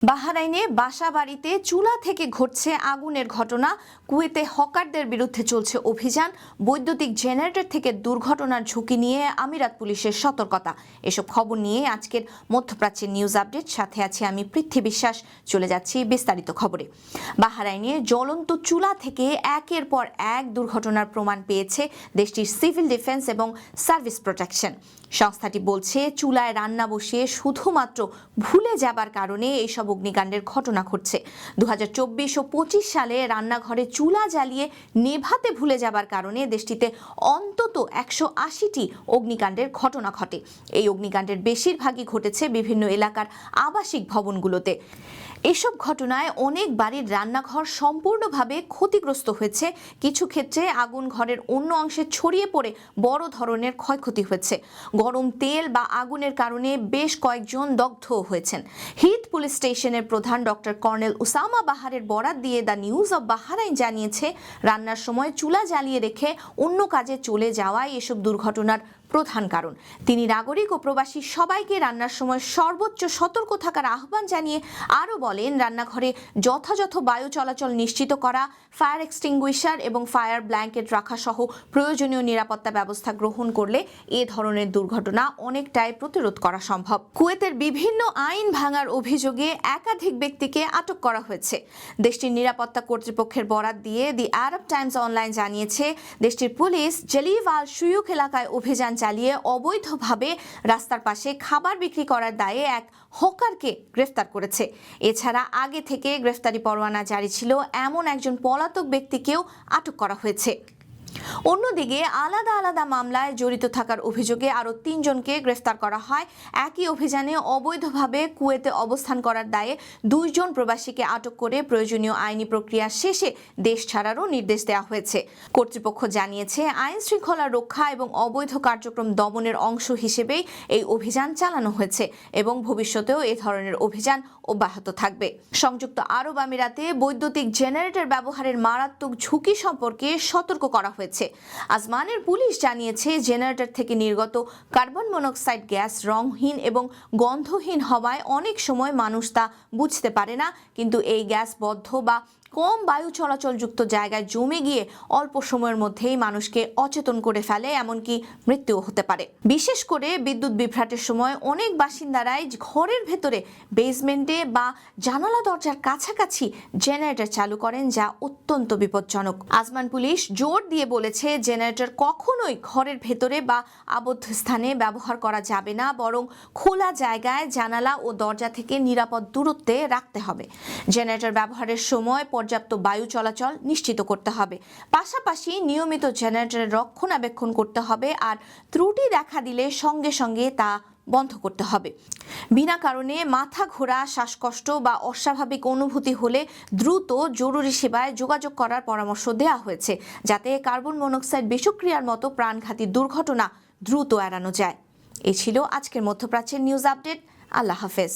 বাহরাইনে বাসা বাড়িতে চুলা থেকে ঘটছে আগুনের ঘটনা। কুয়েতে হকারদের বিরুদ্ধে চলছে অভিযান। বৈদ্যুতিক জেনারেটর থেকে দুর্ঘটনার ঝুঁকি নিয়ে আমিরাত পুলিশের সতর্কতা। এসব খবর নিয়ে আজকের মধ্যপ্রাচ্যের নিউজ আপডেট, সাথে আছি আমি পৃথ্বী বিশ্বাস। চলে যাচ্ছি বিস্তারিত খবরে। বাহরাইনে জ্বলন্ত চুলা থেকে একের পর এক দুর্ঘটনার প্রমাণ পেয়েছে দেশটির সিভিল ডিফেন্স এবং সার্ভিস প্রোটেকশন। সংস্থাটি বলছে, চুলায় রান্না বসিয়ে শুধুমাত্র ভুলে যাবার কারণে এইসব অগ্নিকাণ্ডের ঘটনা ঘটছে। 2024 ও 25 সালে রান্নাঘরে চুলা জ্বালিয়ে নেভাতে ভুলে যাবার কারণে দেশটিতে অন্তত 180টি অগ্নিকাণ্ডের ঘটনা ঘটে। এই অগ্নিকাণ্ডের বেশিরভাগই ঘটেছে বিভিন্ন এলাকার আবাসিক ভবনগুলোতে। এসব ঘটনায় অনেক বাড়ির রান্নাঘর সম্পূর্ণভাবে ক্ষতিগ্রস্ত হয়েছে। কিছু ক্ষেত্রে আগুন ঘরের অন্য অংশে ছড়িয়ে পড়ে বড় ধরনের ক্ষয়ক্ষতি হয়েছে। গরম তেল বা আগুনের কারণে বেশ কয়েকজন দগ্ধও হয়েছেন। হিথ পুলিশ স্টেশনের প্রধান ডক্টর কর্নেল উসামা বাহারের বরাত দিয়ে দ্য নিউজ অব বাহরাইন জানিয়েছে, রান্নার সময় চুলা জ্বালিয়ে রেখে অন্য কাজে চলে যাওয়াই এসব দুর্ঘটনার প্রধান কারণ। তিনি নাগরিক ও প্রবাসী সবাইকে রান্নার সময় সর্বোচ্চ সতর্ক থাকার আহ্বান জানিয়ে আরও বলেন, রান্নাঘরে যথাযথ বায়ু চলাচল নিশ্চিত করা, ফায়ার এক্সটিংগুইশার এবং ফায়ার ব্ল্যাঙ্কেট রাখা সহ প্রয়োজনীয় নিরাপত্তা ব্যবস্থা গ্রহণ করলে এ ধরনের দুর্ঘটনা অনেকটাই প্রতিরোধ করা সম্ভব। কুয়েতের বিভিন্ন আইন ভাঙার অভিযোগে একাধিক ব্যক্তিকে আটক করা হয়েছে। দেশটির নিরাপত্তা কর্তৃপক্ষের বরাত দিয়ে দি আরব টাইমস অনলাইন জানিয়েছে, দেশটির পুলিশ জেলিভ আল শুয়ুখ এলাকায় অভিযান চালিয়ে অবৈধভাবে রাস্তার পাশে খাবার বিক্রি করার দায়ে এক হকারকে গ্রেফতার করেছে। এছাড়া আগে থেকে গ্রেফতারি পরোয়ানা জারি ছিল এমন একজন পলাতক ব্যক্তিকেও আটক করা হয়েছে। অন্যদিকে আলাদা আলাদা মামলায় জড়িত থাকার অভিযোগে আরও 3 জনকে গ্রেফতার করা হয়। একই অভিযানে অবৈধভাবে কুয়েতে অবস্থান করার দায়ে 2 জন প্রবাসীকে আটক করে প্রয়োজনীয় আইনি প্রক্রিয়া শেষে দেশ ছাড়ারও নির্দেশ দেওয়া হয়েছে। কর্তৃপক্ষ জানিয়েছে, আইন শৃঙ্খলা রক্ষা এবং অবৈধ কার্যক্রম দমনের অংশ হিসেবেই এই অভিযান চালানো হয়েছে এবং ভবিষ্যতেও এ ধরনের অভিযান অব্যাহত থাকবে। সংযুক্ত আরব আমিরাতে বৈদ্যুতিক জেনারেটর ব্যবহারের মারাত্মক ঝুঁকি সম্পর্কে সতর্ক করা হয়েছে। আজমানের পুলিশ জানিয়েছে, জেনারেটর থেকে নির্গত কার্বন মনোক্সাইড গ্যাস রংহীন এবং গন্ধহীন হওয়ায় অনেক সময় মানুষ তা বুঝতে পারে না, কিন্তু এই গ্যাস বদ্ধ বা কম বায়ু চলাচলযুক্ত জায়গায় জমে গিয়ে অল্প সময়ের মধ্যেই মানুষকে অচেতন করে ফেলে, এমনকি মৃত্যুও হতে পারে। বিশেষ করে বিদ্যুৎ বিভ্রাটের সময় অনেক বাসিন্দারাই ঘরের ভেতরে বেসমেন্টে বা জানালা দরজার কাছাকাছি জেনারেটর চালু করেন, যা অত্যন্ত বিপজ্জনক। আজমান পুলিশ জোর দিয়ে বলেছে, জেনারেটর কখনোই ঘরের ভেতরে বা আবদ্ধ স্থানে ব্যবহার করা যাবে না, বরং খোলা জায়গায় জানালা ও দরজা থেকে নিরাপদ দূরত্বে রাখতে হবে। জেনারেটর ব্যবহারের সময় পর্যাপ্ত বায়ু চলাচল নিশ্চিত করতে হবে। পাশাপাশি নিয়মিত জেনারেটরের রক্ষণাবেক্ষণ করতে হবে আর ত্রুটি দেখা দিলে সঙ্গে সঙ্গে তা বন্ধ করতে হবে। বিনা কারণে মাথা ঘোরা, শ্বাসকষ্ট বা অস্বাভাবিক অনুভূতি হলে দ্রুত জরুরি সেবায় যোগাযোগ করার পরামর্শ দেওয়া হয়েছে, যাতে কার্বন মনোক্সাইড বিষক্রিয়ার মতো প্রাণঘাতী দুর্ঘটনা দ্রুত এড়ানো যায়। এই ছিল আজকের মধ্যপ্রাচ্যের নিউজ আপডেট। আল্লাহ হাফেজ।